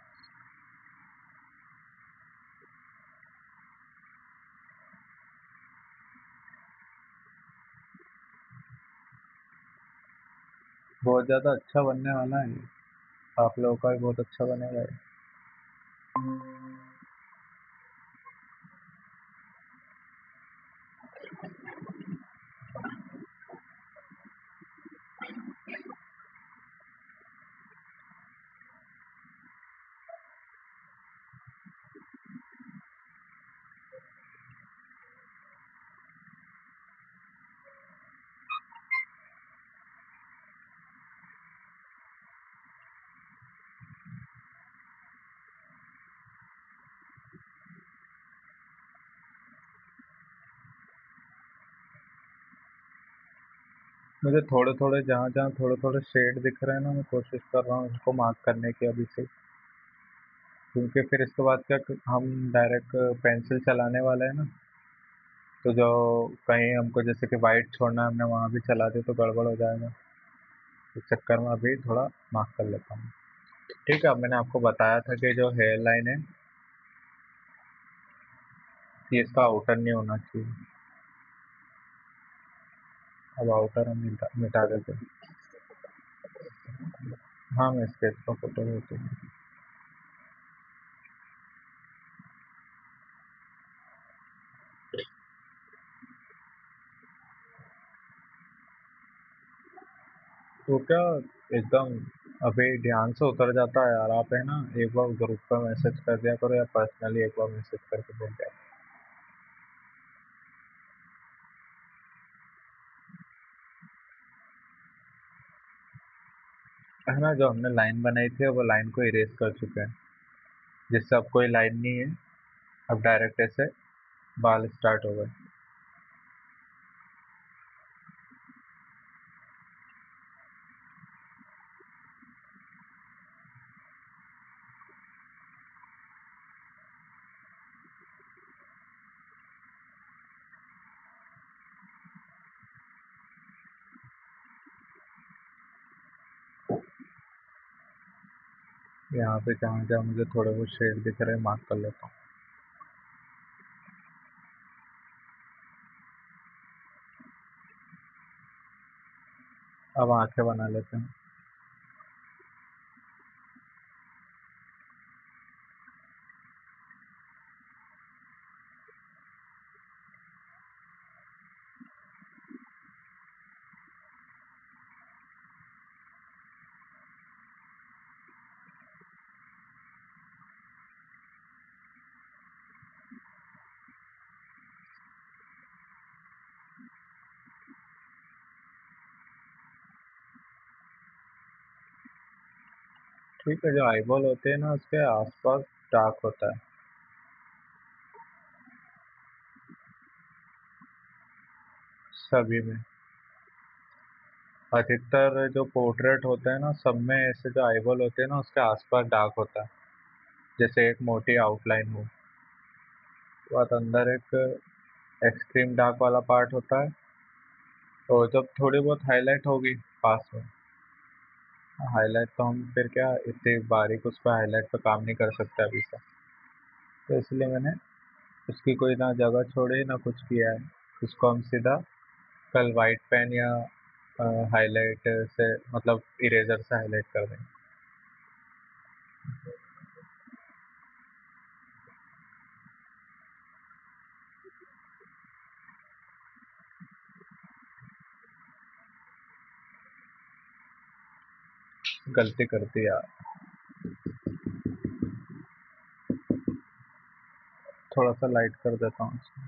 बहुत ज़्यादा अच्छा बनने वाला है ये। आप लोगों का भी बहुत अच्छा बनेगा ये। मुझे थोड़े थोड़े जहाँ जहाँ थोड़े थोड़े शेड दिख रहे हैं ना, मैं कोशिश कर रहा हूँ उसको मार्क करने की अभी से। क्योंकि फिर इसके बाद क्या, हम डायरेक्ट पेंसिल चलाने वाले हैं ना। तो जो कहीं हमको जैसे कि वाइट छोड़ना है, हमने वहाँ भी चला दी तो गड़बड़ हो जाएगा। इस चक्कर में अभी थोड़ा मार्क कर लेता हूँ। ठीक है, अब मैंने आपको बताया था कि जो हेयर लाइन है ये इसका आउटर नहीं होना चाहिए। अब आउटर हम मिटा देते हैं। हाँ, मैं स्केच का फोटो देती हूँ। तो क्या, एकदम अभी ध्यान से उतर जाता है यार। आप है ना, एक बार ग्रुप पे मैसेज कर दिया करो या पर्सनली एक बार मैसेज करके दे दिया। है ना, जो हमने लाइन बनाई थी वो लाइन को इरेज कर चुके हैं, जिससे अब कोई लाइन नहीं है। अब डायरेक्ट ऐसे बाल स्टार्ट हो गए। यहाँ पे जहाँ जहाँ मुझे थोड़े बहुत शेड दिख रहे हैं मार्क कर लेता हूँ। अब आंखें बना लेते हैं। ठीक है, जो आईबॉल होते हैं ना उसके आसपास डार्क होता है सभी में। अधिकतर जो पोर्ट्रेट होते हैं ना सब में ऐसे जो आईबॉल होते हैं ना उसके आसपास डार्क होता है, जैसे एक मोटी आउटलाइन हो। उसके बाद अंदर एक एक्सट्रीम डार्क वाला पार्ट होता है, और जब थोड़ी बहुत हाईलाइट होगी पास में, हाईलाइट तो हम फिर क्या इतनी बारीक उस पर हाईलाइट पे काम नहीं कर सकते अभी से, तो इसलिए मैंने उसकी कोई ना जगह छोड़ी ना कुछ किया है। उसको हम सीधा कल वाइट पेन या हाईलाइट से मतलब इरेजर से हाईलाइट कर देंगे। गलती कर दी यार। थोड़ा सा लाइट कर देता हूँ इसको,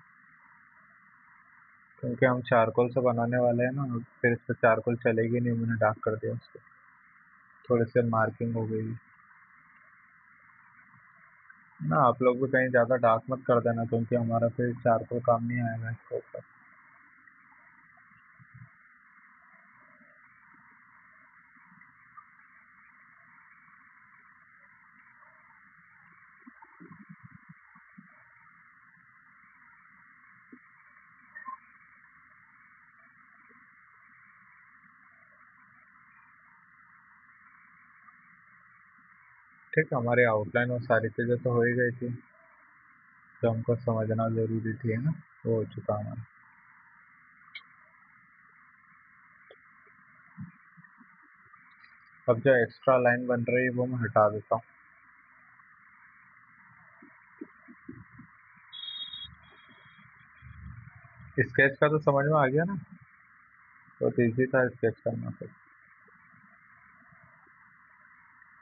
क्योंकि हम चारकोल से बनाने वाले हैं ना, फिर इस पर चारकोल चलेगी नहीं, मैंने डार्क कर दिया उसको। थोड़े से मार्किंग हो गई ना। आप लोग भी कहीं ज़्यादा डार्क मत कर देना, क्योंकि हमारा फिर चारकोल काम नहीं आएगा इसके ऊपर। ठीक है, हमारी आउटलाइन और सारी चीज़ें तो हो ही गई थी, जो हमको समझना ज़रूरी थी, है ना, वो हो चुका हमारा। अब जो एक्स्ट्रा लाइन बन रही है वो मैं हटा देता हूँ। स्केच का तो समझ में आ गया ना, बहुत ईजी था स्केच करना तो।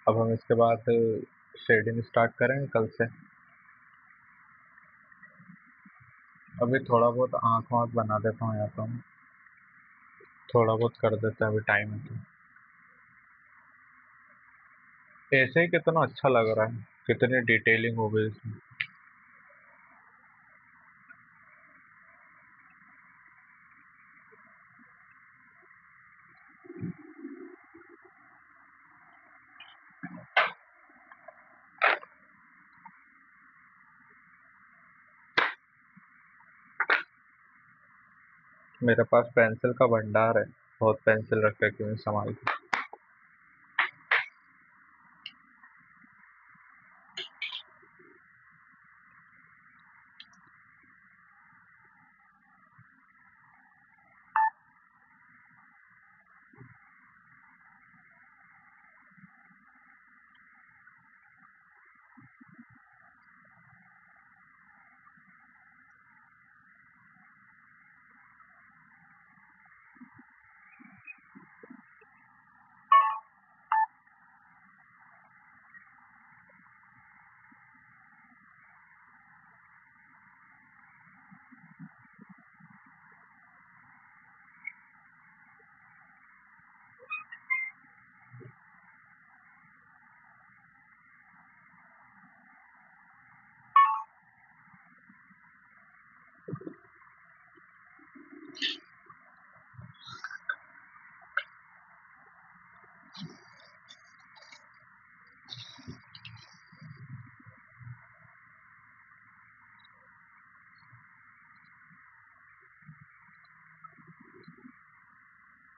अब हम इसके बाद शेडिंग स्टार्ट करेंगे कल से। अभी थोड़ा बहुत आँख वाँख बना देता हूँ, या तो हम थोड़ा बहुत कर देते हैं, अभी टाइम है तो। ऐसे ही कितना अच्छा लग रहा है, कितनी डिटेलिंग हो गई इसमें। मेरे पास पेंसिल का भंडार है, बहुत पेंसिल रख रखी हूँ संभाल के।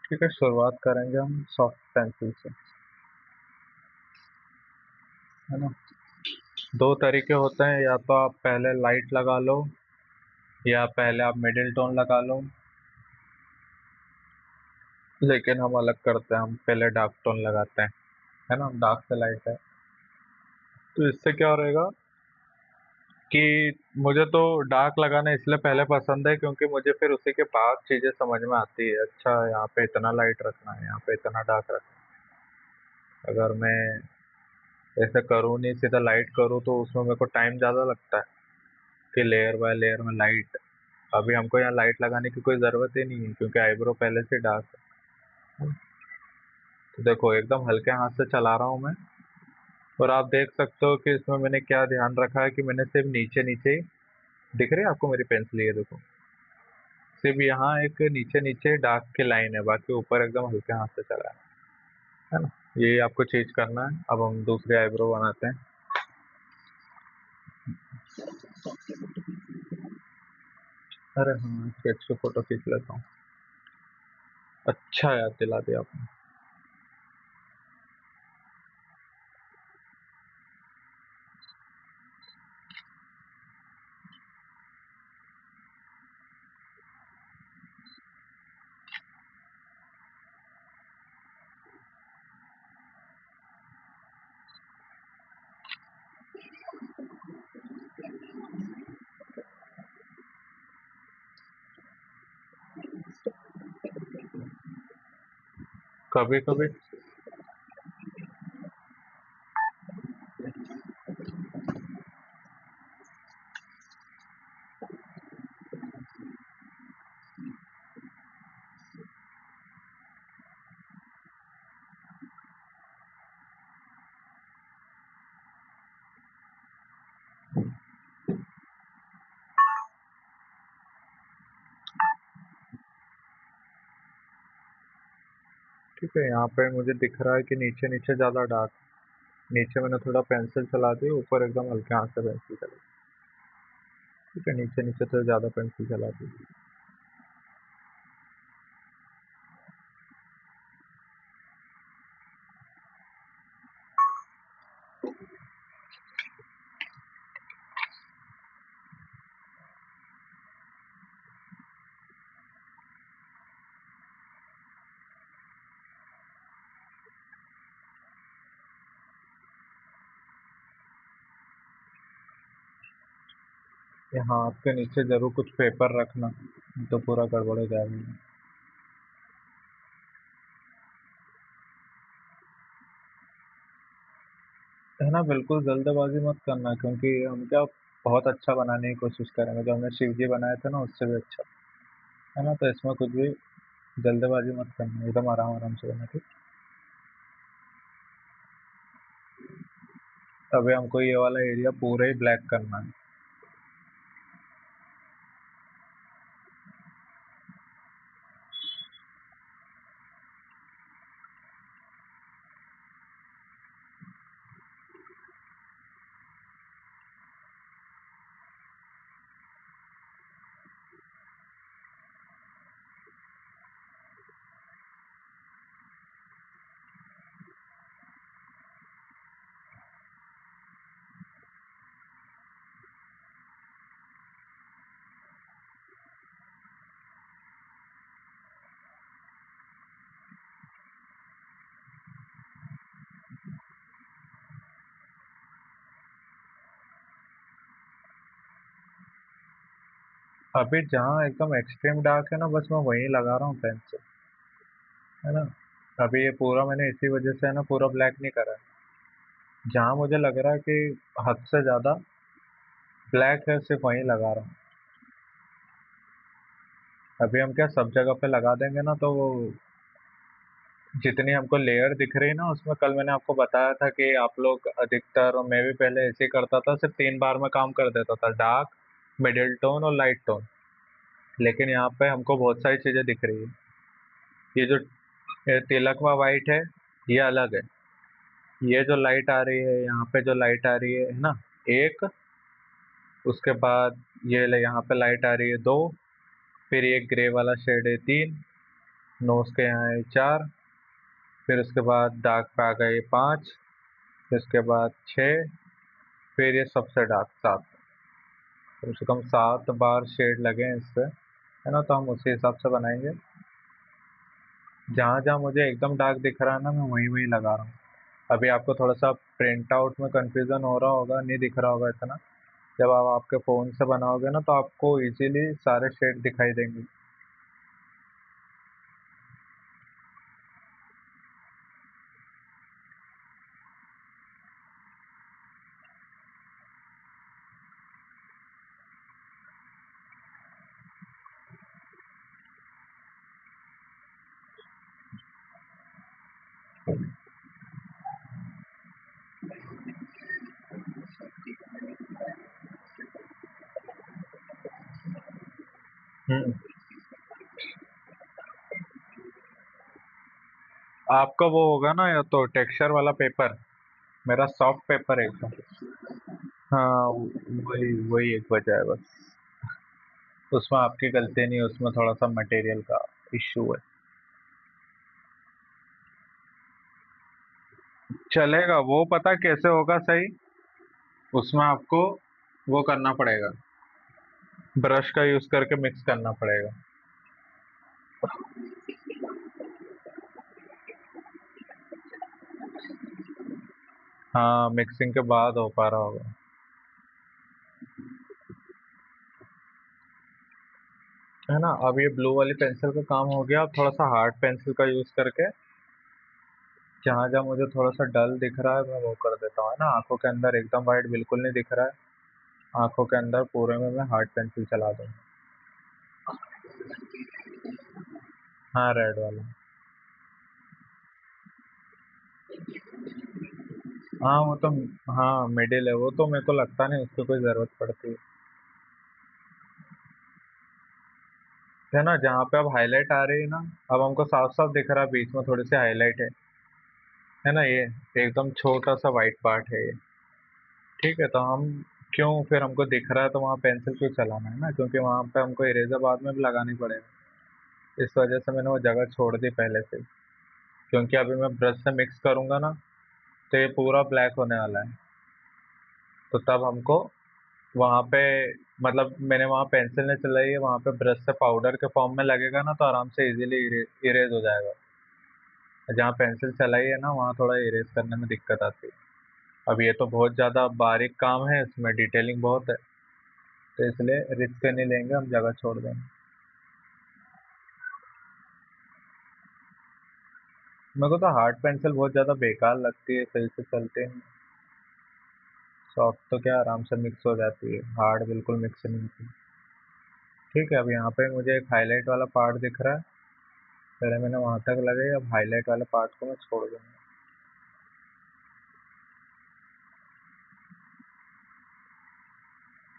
ठीक है, शुरुआत करेंगे हम सॉफ्ट पेंसिल से, है ना। दो तरीके होते हैं, या तो आप पहले लाइट लगा लो, या पहले आप मिडिल टोन लगा लो। लेकिन हम अलग करते हैं, हम पहले डार्क टोन लगाते हैं, है ना, डार्क से लाइट है। तो इससे क्या रहेगा कि मुझे तो डार्क लगाना इसलिए पहले पसंद है, क्योंकि मुझे फिर उसी के बाद चीजें समझ में आती है। अच्छा, यहाँ पे इतना लाइट रखना है, यहाँ पे इतना डार्क रखना है। अगर मैं ऐसे करूँ नहीं, सीधा लाइट करूँ, तो उसमें मेरे को टाइम ज्यादा लगता है कि लेयर बाय लेयर में लाइट। अभी हमको यहाँ लाइट लगाने की कोई जरूरत ही नहीं है, क्योंकि आईब्रो पहले से डार्क है। तो देखो एकदम हल्के हाथ से चला रहा हूँ मैं, और आप देख सकते हो कि इसमें मैंने क्या ध्यान रखा है कि मैंने सिर्फ नीचे नीचे ही, दिख रही है आपको मेरी पेंसिल, ये देखो, सिर्फ यहाँ एक नीचे नीचे डार्क की लाइन है, बाकी ऊपर एकदम हल्के हाथ से चला है ना। ये आपको चेंज करना है। अब हम दूसरे आईब्रो बनाते हैं। अरे हाँ, स्केच की फोटो खींच लेता हूँ। अच्छा याद दिला दिया आपने। कभी कभी ठीक है, यहाँ पे मुझे दिख रहा है कि नीचे नीचे ज्यादा डार्क, नीचे मैंने थोड़ा पेंसिल चला दी, ऊपर एकदम हल्के हाथ से पेंसिल चला। ठीक है, नीचे नीचे तो ज्यादा पेंसिल चला दी। यहाँ आपके नीचे जरूर कुछ पेपर रखना, नहीं तो पूरा गड़बड़ हो जाएगा। है ना, बिल्कुल जल्दबाजी मत करना, क्योंकि हम क्या बहुत अच्छा बनाने की कोशिश करेंगे, जो हमने शिव जी बनाए थे ना उससे भी अच्छा। है ना, तो इसमें कुछ भी जल्दबाजी मत करना, एकदम आराम आराम से बना, ठीक। अभी हमको ये वाला एरिया पूरा ही ब्लैक करना है। अभी जहाँ एकदम एक्सट्रीम डार्क है ना, बस मैं वहीं लगा रहा हूँ पेन से। है ना, अभी ये पूरा मैंने इसी वजह से है ना पूरा ब्लैक नहीं करा है। जहाँ मुझे लग रहा है कि हद से ज्यादा ब्लैक है, सिर्फ वहीं लगा रहा हूँ। अभी हम क्या सब जगह पे लगा देंगे ना, तो वो जितनी हमको लेयर दिख रही है ना, उसमें कल मैंने आपको बताया था कि आप लोग अधिकतर, और मैं भी पहले ऐसे ही करता था, सिर्फ 3 बार में काम कर देता था, डार्क, मिडिल टोन और लाइट टोन। लेकिन यहाँ पे हमको बहुत सारी चीजें दिख रही है। ये जो तिलकवा वाइट है, ये अलग है। ये जो लाइट आ रही है, यहाँ पे जो लाइट आ रही है ना, एक, उसके बाद ये यहाँ पे लाइट आ रही है दो, फिर ये ग्रे वाला शेड है तीन, नोज के यहाँ है चार, फिर उसके बाद डार्क पे आ गए पाँच, फिर उसके बाद छः, फिर ये सबसे डार्क सात। कम से कम 7 बार शेड लगे हैं इससे। है ना, तो हम उसी हिसाब से बनाएंगे। जहाँ जहाँ मुझे एकदम डार्क दिख रहा है ना, मैं वहीं वहीं लगा रहा हूँ। अभी आपको थोड़ा सा प्रिंट आउट में कंफ्यूजन हो रहा होगा, नहीं दिख रहा होगा इतना। जब आप आपके फ़ोन से बनाओगे ना, तो आपको इजीली सारे शेड दिखाई देंगे। हम्म। आपका वो होगा ना या तो टेक्सचर वाला पेपर, मेरा सॉफ्ट पेपर है एकदम। हाँ, वही वही एक वजह है बस। उसमें आपकी गलती नहीं है, उसमें थोड़ा सा मटेरियल का इश्यू है। चलेगा, वो पता कैसे होगा सही। उसमें आपको वो करना पड़ेगा, ब्रश का यूज करके मिक्स करना पड़ेगा। हाँ, मिक्सिंग के बाद हो पा रहा होगा। है ना, अब ये ब्लू वाली पेंसिल का काम हो गया। अब थोड़ा सा हार्ड पेंसिल का यूज करके जहाँ जहाँ मुझे थोड़ा सा डल दिख रहा है मैं वो कर देता हूँ। है ना, आंखों के अंदर एकदम वाइट बिल्कुल नहीं दिख रहा है, आंखों के अंदर पूरे में मैं हार्ड पेंसिल चला दूँ। हाँ, रेड वाला। हाँ वो तो, हाँ मिडिल है वो तो, मेरे को लगता नहीं उसकी कोई जरूरत पड़ती है ना। जहाँ पे अब हाईलाइट आ रही है ना, अब हमको साफ साफ दिख रहा है बीच में थोड़ी सी हाईलाइट है ना, ये एकदम छोटा सा वाइट पार्ट है ये। ठीक है, तो हम क्यों फिर, हमको दिख रहा है तो वहाँ पेंसिल क्यों चलाना है ना, क्योंकि वहाँ पे हमको इरेजर बाद में भी लगानी पड़ेगा। इस वजह से मैंने वो जगह छोड़ दी पहले से। क्योंकि अभी मैं ब्रश से मिक्स करूंगा ना, तो ये पूरा ब्लैक होने वाला है। तो तब हमको वहाँ पे, मतलब मैंने वहाँ पेंसिल ने चलाई है, वहाँ पे ब्रश से पाउडर के फॉर्म में लगेगा ना, तो आराम से इजीली इरेज हो जाएगा। जहाँ पेंसिल चलाई है ना, वहाँ थोड़ा इरेज करने में दिक्कत आती है। अब ये तो बहुत ज़्यादा बारीक काम है, इसमें डिटेलिंग बहुत है, तो इसलिए रिस्क नहीं लेंगे, हम जगह छोड़ देंगे। मेरे को तो हार्ड पेंसिल बहुत ज़्यादा बेकार लगती है, सही से चलते नहीं। सॉफ्ट तो क्या आराम से मिक्स हो जाती है, हार्ड बिल्कुल मिक्स नहीं होती। ठीक है, अब यहाँ पे मुझे एक हाईलाइट वाला पार्ट दिख रहा है, पहले मैंने वहां तक लगाई, अब हाईलाइट वाले पार्ट को मैं छोड़ दूंगा।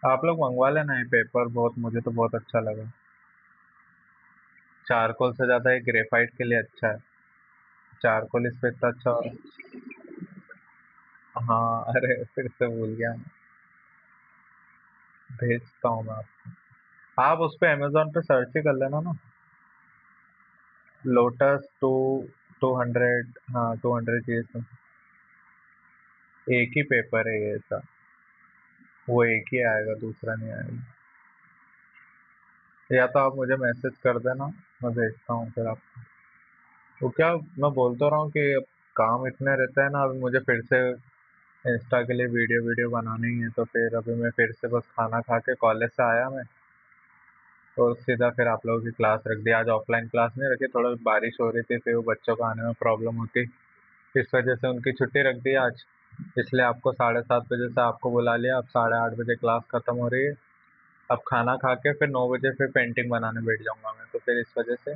आप लोग मंगवा लेना ये पेपर, बहुत मुझे तो बहुत अच्छा लगा। चारकोल से ज्यादा ये ग्रेफाइट के लिए अच्छा है। चारकोल इस पे इतना अच्छा हो। हाँ, अरे फिर से भूल गया मैं। भेजता हूँ मैं आपको। आप उस पे अमेजोन पे सर्च ही कर लेना ना, लोटस टू 200। हाँ, 200 जी। एक ही पेपर है ये ऐसा, वो एक ही आएगा, दूसरा नहीं आएगा। या तो आप मुझे मैसेज कर देना, मैं भेजता हूँ फिर आपको। तो क्या, मैं बोल तो रहा हूँ कि अब काम इतने रहता है ना, अभी मुझे फिर से इंस्टा के लिए वीडियो वीडियो बनानी ही है, तो फिर अभी मैं फिर से बस खाना खा के कॉलेज से आया मैं, तो सीधा फिर आप लोगों की क्लास रख दी। आज ऑफलाइन क्लास नहीं रखी, थोड़ा बारिश हो रही थी, फिर वो बच्चों को आने में प्रॉब्लम होती, इस वजह से उनकी छुट्टी रख दी आज। इसलिए आपको 7:30 बजे से आपको बुला लिया, अब 8:30 बजे क्लास खत्म हो रही है। अब खाना खा के फिर 9 बजे फिर पेंटिंग बनाने बैठ जाऊंगा मैं, तो फिर इस वजह से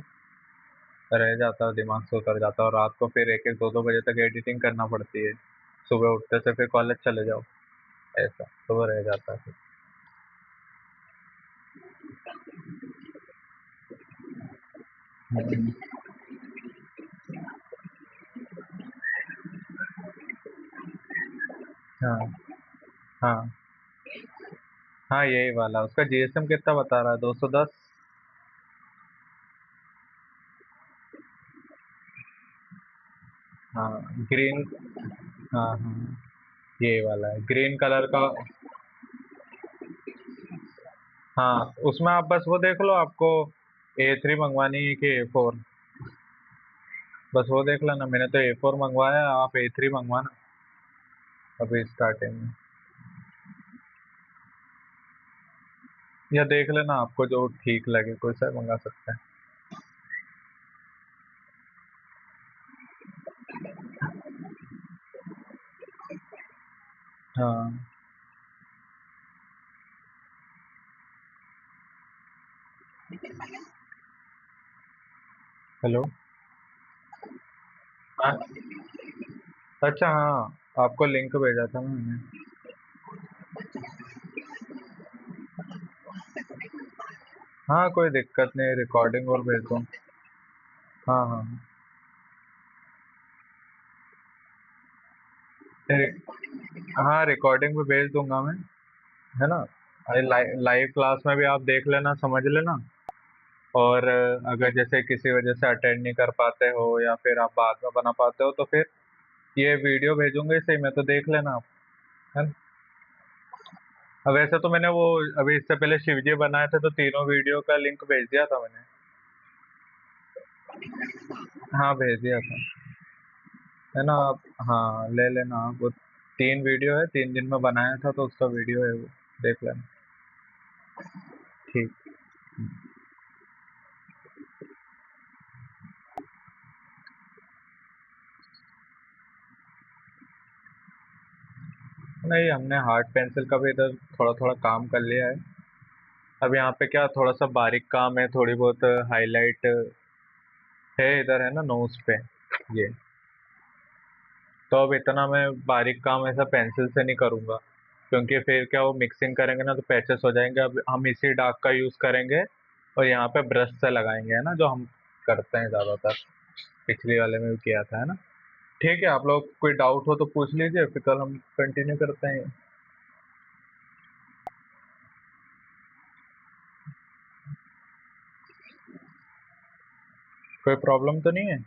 रह जाता है, दिमाग से उतर जाता है, और रात को फिर 1-1 2-2 बजे तक एडिटिंग करना पड़ती है। सुबह उठते से फिर कॉलेज चले जाओ, ऐसा तो वो रह जाता है फिर। हम्म। हाँ हाँ हाँ, यही वाला उसका जीएसएम कितना बता रहा है, 210। हाँ, ग्रीन। हाँ हाँ, ये वाला है ग्रीन कलर का। हाँ, उसमें आप बस वो देख लो, आपको A3 मंगवानी है कि A4, बस वो देख लेना। मैंने तो A4 मंगवाया है, आप A3 मंगवाना अभी स्टार्टिंग में। या देख लेना, आपको जो ठीक लगे कोई सा मंगा सकते हैं। हाँ। हेलो। हाँ, अच्छा हाँ, आपको लिंक भेजा था ना मैंने। हाँ कोई दिक्कत नहीं, रिकॉर्डिंग और भेज दूँ। हाँ हाँ हाँ, रिकॉर्डिंग भी भेज दूंगा मैं, है ना। अरे लाइव क्लास में भी आप देख लेना, समझ लेना। और अगर जैसे किसी वजह से अटेंड नहीं कर पाते हो या फिर आप बाद में बना पाते हो तो फिर ये वीडियो भेजूंगा इसे में, तो देख लेना आप, है ना। अब वैसे तो मैंने वो अभी इससे पहले शिवजी बनाए थे तो तीनों वीडियो का लिंक भेज दिया था मैंने। हाँ भेज दिया था, है ना आप। हाँ ले लेना आप, वो 3 वीडियो है, 3 दिन में बनाया था तो उसका वीडियो है वो, देख लेना। ठीक। नहीं, हमने हार्ड पेंसिल का भी इधर थोड़ा थोड़ा काम कर लिया है। अब यहाँ पे क्या थोड़ा सा बारीक काम है, थोड़ी बहुत हाईलाइट है इधर, है ना, नोज पे ये। तो अब इतना मैं बारीक काम ऐसा पेंसिल से नहीं करूँगा, क्योंकि फिर क्या वो मिक्सिंग करेंगे ना तो पैचेस हो जाएंगे। अब हम इसी डार्क का यूज़ करेंगे और यहाँ पे ब्रश से लगाएंगे, है ना, जो हम करते हैं ज़्यादातर, पिछली वाले में भी किया था, है ना। ठीक है, आप लोग कोई डाउट हो तो पूछ लीजिए, फिर कल हम कंटिन्यू करते हैं। कोई प्रॉब्लम तो नहीं है?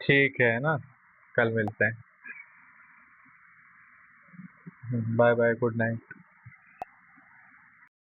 ठीक है ना, कल मिलते हैं। Bye bye, good night.